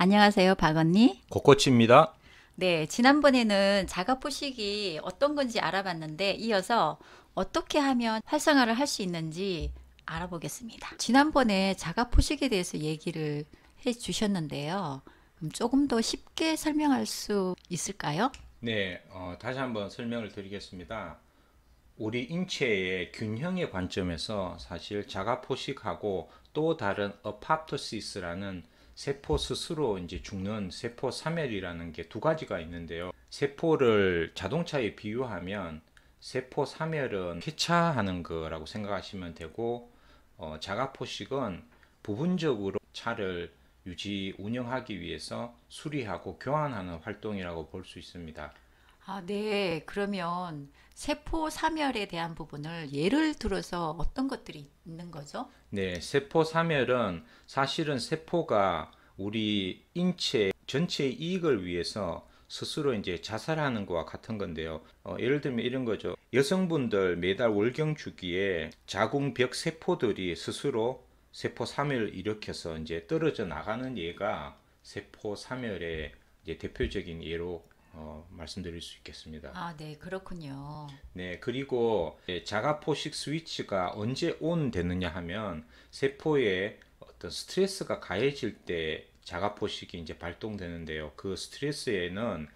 안녕하세요, 박 언니. 코코치입니다. 네, 지난번에는 자가 포식이 어떤 건지 알아봤는데 이어서 어떻게 하면 활성화를 할 수 있는지 알아보겠습니다. 지난번에 자가 포식에 대해서 얘기를 해 주셨는데요. 그럼 조금 더 쉽게 설명할 수 있을까요? 네, 다시 한번 설명을 드리겠습니다. 우리 인체의 균형의 관점에서 사실 자가포식하고 또 다른 어파토시스라는 세포 스스로 이제 죽는 세포 사멸이라는 게 두 가지가 있는데요. 세포를 자동차에 비유하면 세포 사멸은 폐차하는 거라고 생각하시면 되고, 자가포식은 부분적으로 차를 유지 운영하기 위해서 수리하고 교환하는 활동이라고 볼 수 있습니다. 아, 네. 그러면 세포 사멸에 대한 부분을 예를 들어서 어떤 것들이 있는 거죠? 네, 세포 사멸은 사실은 세포가 우리 인체 전체의 이익을 위해서 스스로 이제 자살하는 것과 같은 건데요. 예를 들면 이런 거죠. 여성분들 매달 월경 주기에 자궁벽 세포들이 스스로 세포 사멸을 일으켜서 이제 떨어져 나가는 예가 세포 사멸의 이제 대표적인 예로 말씀드릴 수 있겠습니다. 아, 네. 그렇군요. 네, 그리고 자가 포식 스위치가 언제 온 되느냐 하면 세포에 어떤 스트레스가 가해질 때 자가 포식이 이제 발동되는데요. 그 스트레스에는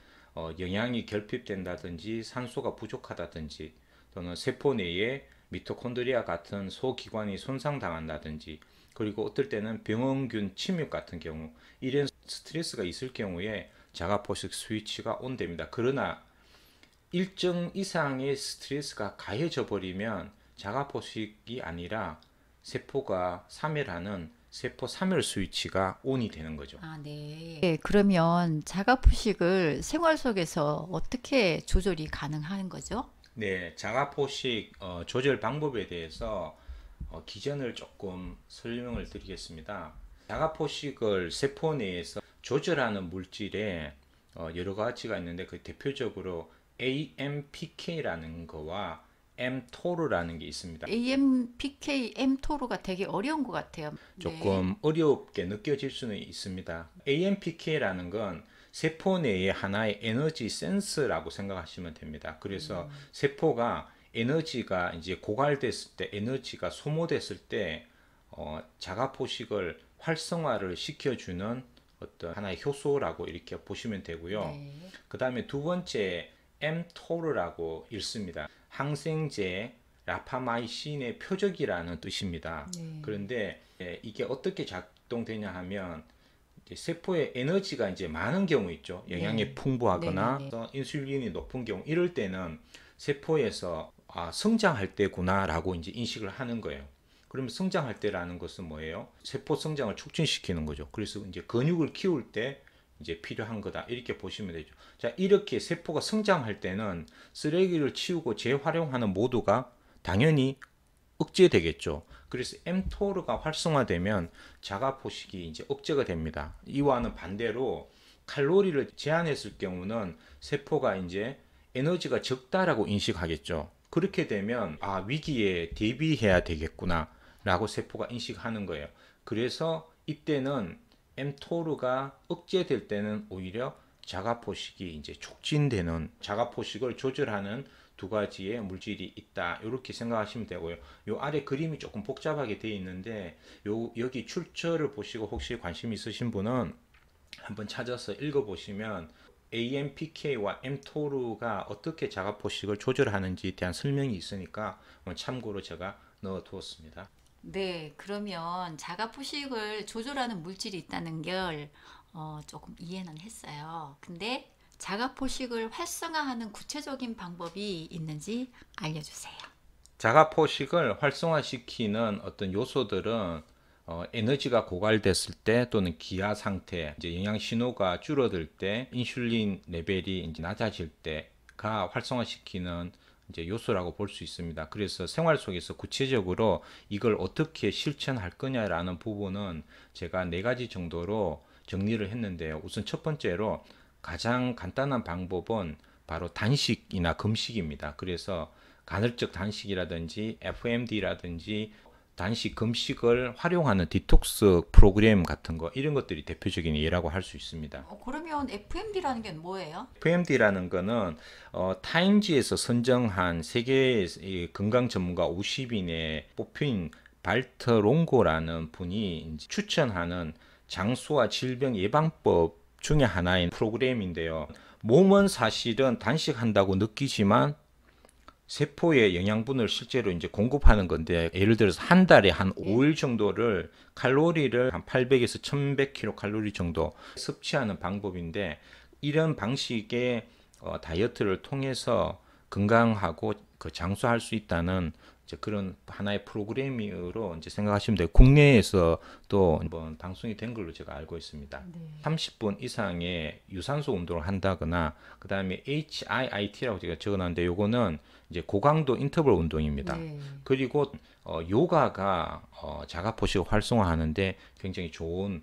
영양이 결핍된다든지 산소가 부족하다든지 또는 세포 내에 미토콘드리아 같은 소기관이 손상당한다든지 그리고 어떨 때는 병원균 침입 같은 경우 이런 스트레스가 있을 경우에 자가 포식 스위치가 온됩니다. 그러나 일정 이상의 스트레스가 가해져 버리면 자가포식이 아니라 세포가 사멸하는 세포 사멸 스위치가 온이 되는 거죠. 아, 네. 네, 그러면 자가포식을 생활 속에서 어떻게 조절이 가능한 거죠? 네, 자가포식 조절 방법에 대해서 기전을 조금 설명을 드리겠습니다. 자가포식을 세포 내에서 조절하는 물질에 여러 가지가 있는데 그 대표적으로 AMPK라는 거와 mTOR라는 게 있습니다. AMPK, mTOR가 되게 어려운 것 같아요. 네. 조금 어렵게 느껴질 수는 있습니다. AMPK라는 건 세포 내의 하나의 에너지 센서라고 생각하시면 됩니다. 그래서 세포가 에너지가 이제 고갈됐을 때, 에너지가 소모됐을 때, 자가 포식을 활성화를 시켜주는 어떤 하나의 효소라고 이렇게 보시면 되고요. 네. 그 다음에 두 번째 mTOR라고 읽습니다. 항생제 라파마이신의 표적이라는 뜻입니다. 네. 그런데 이게 어떻게 작동되냐 하면 세포에 에너지가 이제 많은 경우 있죠. 영양이 네. 풍부하거나 네네네. 또 인슐린이 높은 경우 이럴 때는 세포에서 성장할 때구나라고 이제 인식을 하는 거예요. 그러면 성장할 때라는 것은 뭐예요? 세포 성장을 촉진시키는 거죠. 그래서 이제 근육을 키울 때 이제 필요한 거다. 이렇게 보시면 되죠. 자, 이렇게 세포가 성장할 때는 쓰레기를 치우고 재활용하는 모두가 당연히 억제되겠죠. 그래서 mTOR가 활성화되면 자가 포식이 이제 억제가 됩니다. 이와는 반대로 칼로리를 제한했을 경우는 세포가 이제 에너지가 적다라고 인식하겠죠. 그렇게 되면 위기에 대비해야 되겠구나라고 세포가 인식하는 거예요. 그래서 이때는 mTOR가 억제될 때는 오히려 자가 포식이 이제 촉진되는 자가 포식을 조절하는 두 가지의 물질이 있다. 이렇게 생각하시면 되고요. 요 아래 그림이 조금 복잡하게 되어 있는데 여기 출처를 보시고 혹시 관심 있으신 분은 한번 찾아서 읽어보시면 AMPK와 mTOR가 어떻게 자가 포식을 조절하는지에 대한 설명이 있으니까 참고로 제가 넣어 두었습니다. 네, 그러면 자가포식을 조절하는 물질이 있다는 걸 조금 이해는 했어요. 근데 자가포식을 활성화하는 구체적인 방법이 있는지 알려주세요. 자가 포식을 활성화시키는 어떤 요소들은 에너지가 고갈됐을 때 또는 기아 상태, 이제 영양 신호가 줄어들 때, 인슐린 레벨이 이제 낮아질 때가 활성화시키는 이제 요소라고 볼 수 있습니다. 그래서 생활 속에서 구체적으로 이걸 어떻게 실천할 거냐라는 부분은 제가 네 가지 정도로 정리를 했는데요. 우선 첫 번째로 가장 간단한 방법은 바로 단식이나 금식입니다. 그래서 간헐적 단식이라든지 FMD라든지 단식, 금식을 활용하는 디톡스 프로그램 같은 거 이런 것들이 대표적인 예라고 할 수 있습니다. 그러면 FMD라는 게 뭐예요? FMD라는 거는 타임지에서 선정한 세계 이 건강 전문가 50인에 뽑힌 발터 롱고라는 분이 이제 추천하는 장수와 질병 예방법 중에 하나인 프로그램인데요. 몸은 사실은 단식한다고 느끼지만 세포에 영양분을 실제로 이제 공급하는 건데, 예를 들어서 한 달에 한 5일 정도를 칼로리를 한 800에서 1100kcal 칼로리 정도 섭취하는 방법인데, 이런 방식의 다이어트를 통해서 건강하고 장수할 수 있다는 이제 그런 하나의 프로그램으로 이제 생각하시면 돼요. 국내에서 또 한번 방송이 된 걸로 제가 알고 있습니다. 30분 이상의 유산소 운동을 한다거나, 그 다음에 HIIT라고 제가 적어놨는데, 요거는 이제 고강도 인터벌 운동입니다. 그리고 요가가 자가 포식을 활성화하는데 굉장히 좋은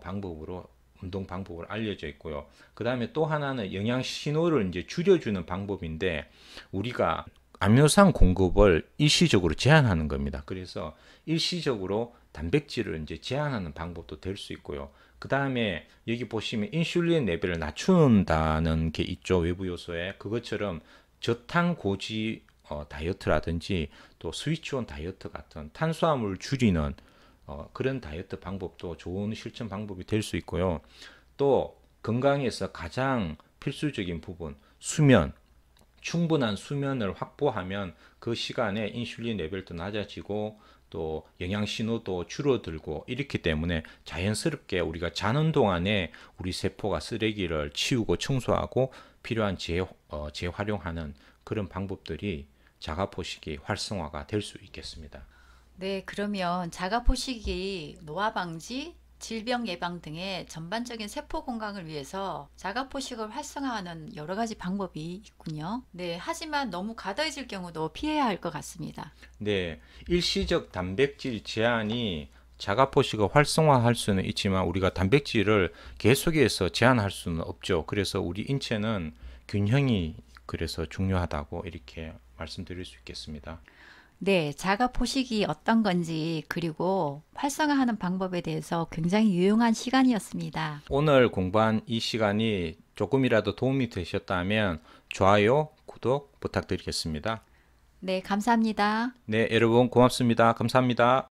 방법으로, 운동 방법으로 알려져 있고요. 그 다음에 또 하나는 영양 신호를 이제 줄여주는 방법인데, 우리가 아미노산 공급을 일시적으로 제한하는 겁니다. 그래서 일시적으로 단백질을 이제 제한하는 방법도 될 수 있고요. 그 다음에 여기 보시면 인슐린 레벨을 낮춘다는 게 있죠. 외부 요소에. 그것처럼 저탄고지 다이어트라든지 또 스위치온 다이어트 같은 탄수화물 줄이는 그런 다이어트 방법도 좋은 실천 방법이 될 수 있고요. 또 건강에서 가장 필수적인 부분, 수면, 충분한 수면을 확보하면 그 시간에 인슐린 레벨도 낮아지고 또 영양 신호도 줄어들고 이렇기 때문에 자연스럽게 우리가 자는 동안에 우리 세포가 쓰레기를 치우고 청소하고 필요한 재활용하는 그런 방법들이 자가포식이 활성화가 될 수 있겠습니다. 네, 그러면 자가 포식이 노화 방지, 질병 예방 등의 전반적인 세포 건강을 위해서 자가 포식을 활성화하는 여러 가지 방법이 있군요. 네, 하지만 너무 과다해질 경우도 피해야 할 것 같습니다. 네, 일시적 단백질 제한이 자가포식을 활성화할 수는 있지만 우리가 단백질을 계속해서 제한할 수는 없죠. 그래서 우리 인체는 균형이 그래서 중요하다고 이렇게 말씀드릴 수 있겠습니다. 네, 자가 포식이 어떤 건지 그리고 활성화하는 방법에 대해서 굉장히 유용한 시간이었습니다. 오늘 공부한 이 시간이 조금이라도 도움이 되셨다면 좋아요, 구독 부탁드리겠습니다. 네, 감사합니다. 네, 여러분 고맙습니다. 감사합니다.